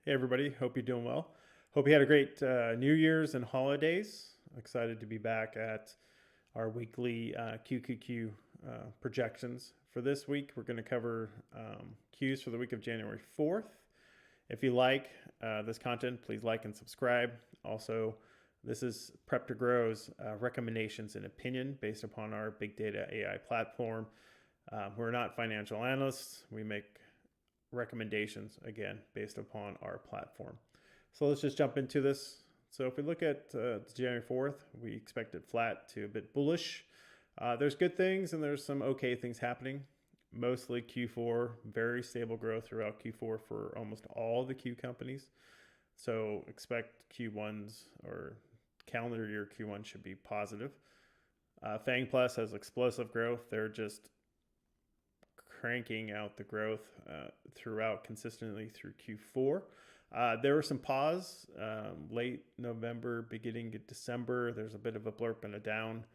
Hey, everybody. Hope you're doing well. Hope you had a great New Year's and holidays. Excited to be back at our weekly QQQ projections. For this week, we're going to cover Qs for the week of January 4th. If you like this content, please like and subscribe. Also, this is Prep to Grow's recommendations and opinion based upon our big data AI platform. We're not financial analysts. We make recommendations again based upon our platform. So let's just jump into this. So if we look at January 4th, we expect it flat to a bit bullish. There's good things and there's some okay things happening. Mostly Q4, very stable growth throughout Q4 for almost all the Q companies. So expect Q1s or calendar year Q1 should be positive. FAANG Plus has explosive growth. They're just cranking out the growth throughout consistently through Q4. There were some pause late November, beginning of December. There's a bit of a blurb and a down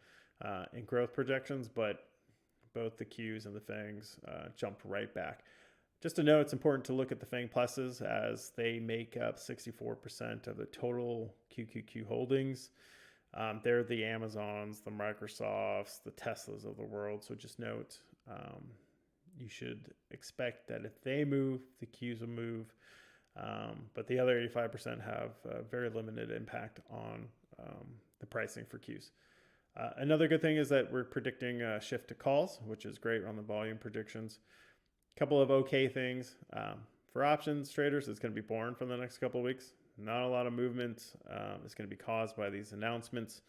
in growth projections, but both the Qs and the FANGs jumped right back. Just to note, it's important to look at the FANG pluses as they make up 64% of the total QQQ holdings. They're the Amazons, the Microsofts, the Teslas of the world. So just note, you should expect that if they move, the Qs will move. But the other 85% have very limited impact on the pricing for Qs. Another good thing is that we're predicting a shift to calls, which is great on the volume predictions. A couple of okay things. For options traders, it's going to be boring for the next couple of weeks. Not a lot of movement. It's going to be caused by these announcements.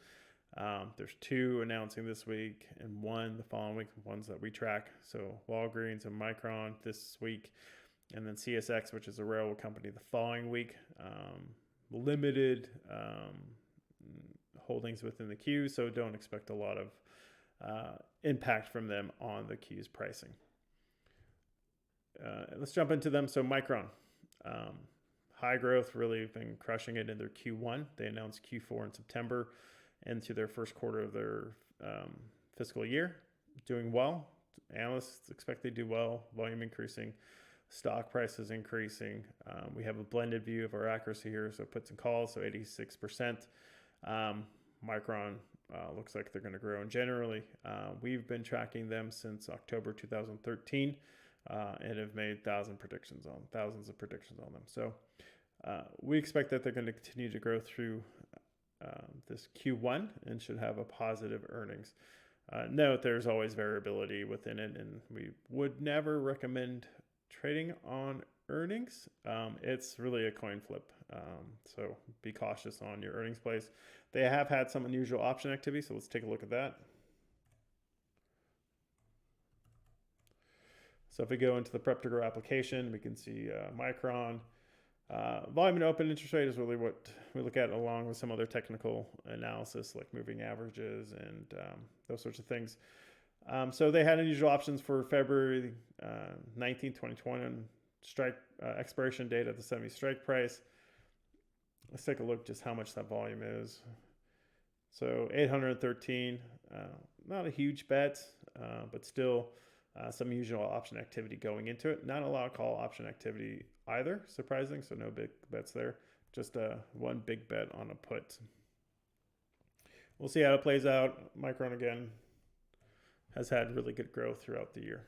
There's two announcing this week and one the following week, ones that we track. So Walgreens and Micron this week, and then CSX, which is a railroad company, the following week. Limited holdings within the Qs, so don't expect a lot of impact from them on the Qs pricing. Let's jump into them. So Micron, high growth, really been crushing it in their Q1. They announced Q4 in September into their first quarter of their fiscal year, doing well. Analysts expect they do well, volume increasing, stock prices increasing. We have a blended view of our accuracy here, so puts and calls, so 86%. Micron looks like they're going to grow, and generally, we've been tracking them since October 2013 and have made thousands of predictions on them. So we expect that they're going to continue to grow through this Q1 and should have a positive earnings. Note there's always variability within it, and we would never recommend trading on earnings. It's really a coin flip, so be cautious on your earnings plays. They have had some unusual option activity, so let's take a look at that. So if we go into the Prep to Grow application, we can see Micron. Volume and open interest rate is really what we look at along with some other technical analysis like moving averages and those sorts of things. So they had unusual options for February 19, 2020, strike expiration date at the 70 strike price. Let's take a look just how much that volume is. So 813, not a huge bet, but still some usual option activity going into it. Not a lot of call option activity either, surprising, so no big bets there. Just one big bet on a put. We'll see how it plays out. Micron, again, has had really good growth throughout the year.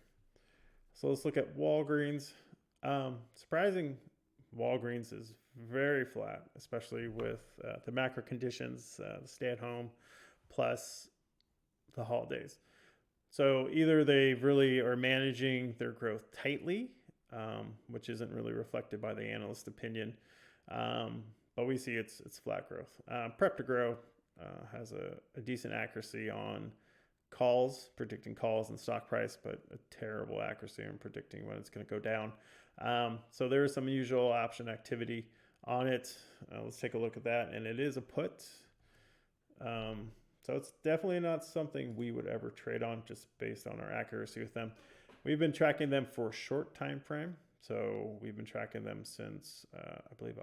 So let's look at Walgreens. Surprising, Walgreens is very flat, especially with the macro conditions, the stay-at-home, plus the holidays. So either they really are managing their growth tightly, which isn't really reflected by the analyst opinion, but we see it's flat growth. Prep to Grow has a decent accuracy on calls, predicting calls and stock price, but a terrible accuracy on predicting when it's going to go down. So there is some unusual option activity on it. Let's take a look at that, and it is a put. So it's definitely not something we would ever trade on just based on our accuracy with them. We've been tracking them for a short time frame. So we've been tracking them since, I believe,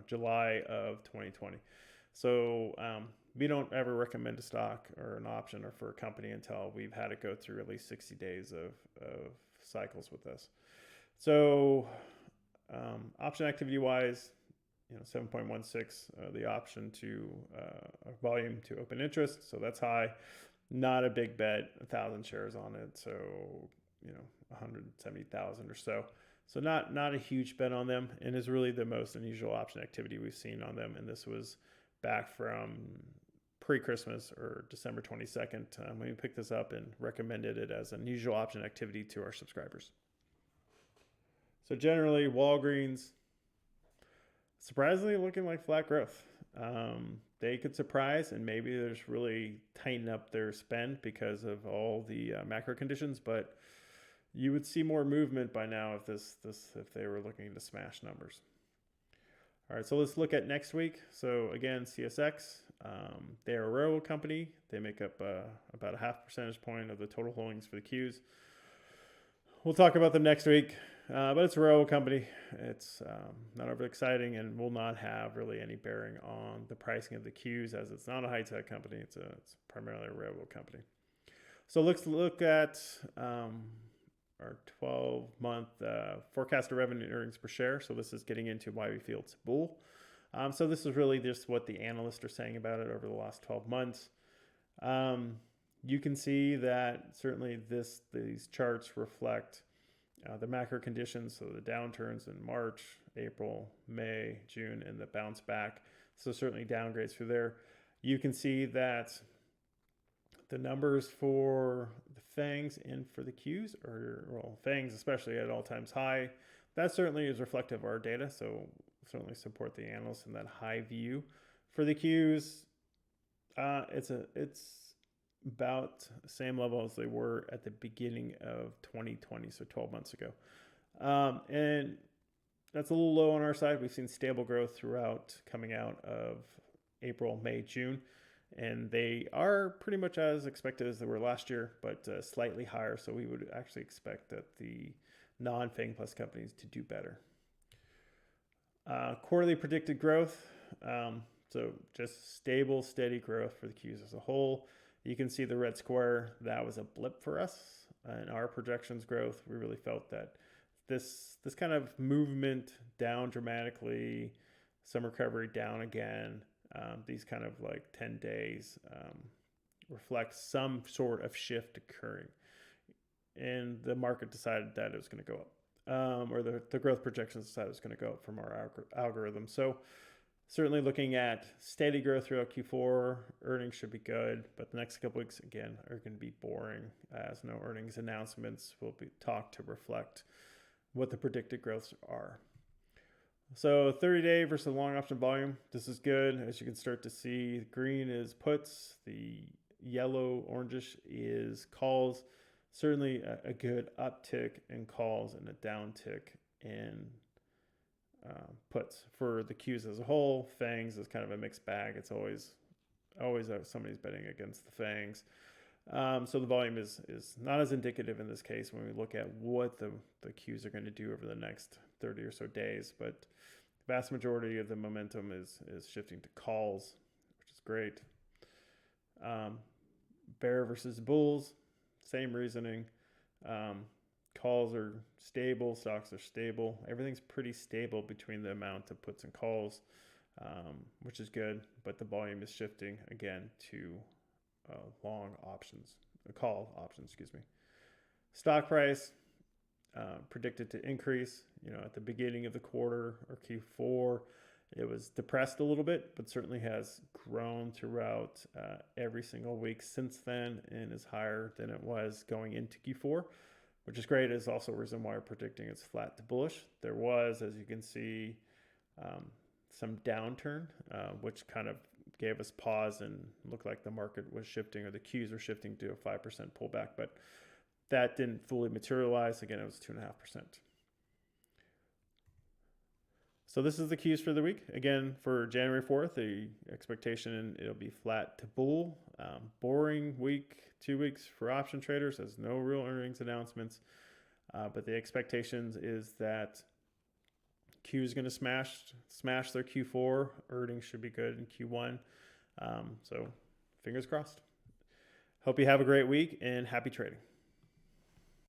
July of 2020. So we don't ever recommend a stock or an option or for a company until we've had it go through at least 60 days of cycles with us. So Option activity wise, 7.16, the option to volume to open interest. So that's high. Not a big bet, 1,000 shares on it. So, 170,000 or so. So not a huge bet on them, and is really the most unusual option activity we've seen on them. And this was back from pre-Christmas or December 22nd when we picked this up and recommended it as unusual option activity to our subscribers. So generally, Walgreens, surprisingly looking like flat growth. They could surprise, and maybe there's really tighten up their spend because of all the macro conditions, but you would see more movement by now if they were looking to smash numbers. All right, so let's look at next week. So again, CSX, they're a railroad company. They make up about a 0.5 percentage point of the total holdings for the Qs. We'll talk about them next week, but it's a railroad company. It's not overly exciting and will not have really any bearing on the pricing of the Qs, as it's not a high-tech company. It's primarily a railroad company. So let's look at our 12-month forecasted revenue and earnings per share. So this is getting into why we feel it's a bull. So this is really just what the analysts are saying about it over the last 12 months. You can see that certainly these charts reflect the macro conditions, so the downturns in March, April, May, June, and the bounce back. So certainly downgrades through there. You can see that the numbers for the FAANGs and for the Qs FAANGs especially at all times high. That certainly is reflective of our data, so certainly support the analysts in that high view. For the Qs, it's about the same level as they were at the beginning of 2020, so 12 months ago. And that's a little low on our side. We've seen stable growth throughout coming out of April, May, June. And they are pretty much as expected as they were last year, but slightly higher. So we would actually expect that the non-FAANG Plus companies to do better. Quarterly predicted growth. So just stable, steady growth for the Qs as a whole. You can see the red square. That was a blip for us in our projections growth. We really felt that this kind of movement down dramatically, some recovery down again, these kind of like 10 days reflect some sort of shift occurring. And the market decided that it was going to go up, or the growth projections decided it was going to go up from our algorithm. So certainly looking at steady growth throughout Q4, earnings should be good, but the next couple weeks, again, are going to be boring as no earnings announcements will be talked to reflect what the predicted growths are. So 30-day versus long option volume, this is good. As you can start to see, the green is puts, the yellow, orangish is calls. Certainly a good uptick in calls and a downtick in puts. For the Qs as a whole, FAANGs is kind of a mixed bag. It's always somebody's betting against the FAANGs. So the volume is not as indicative in this case when we look at what the Qs are going to do over the next 30 or so days, but the vast majority of the momentum is shifting to calls, which is great. Bear versus bulls, same reasoning. Calls are stable, stocks are stable. Everything's pretty stable between the amount of puts and calls, which is good, but the volume is shifting again to long options, call options, excuse me. Stock price predicted to increase. At the beginning of the quarter or Q4, it was depressed a little bit, but certainly has grown throughout every single week since then and is higher than it was going into Q4, which is great. Is also a reason why we're predicting it's flat to bullish. There was, as you can see, some downturn, which kind of gave us pause and looked like the market was shifting, or the Qs were shifting to a 5% pullback, but that didn't fully materialize. Again, it was 2.5%. So this is the Qs for the week. Again, for January 4th, the expectation it'll be flat to bull. Boring week, 2 weeks for option traders. There's no real earnings announcements, but the expectations is that Q is going to smash their Q4. Earnings should be good in Q1. So fingers crossed. Hope you have a great week and happy trading.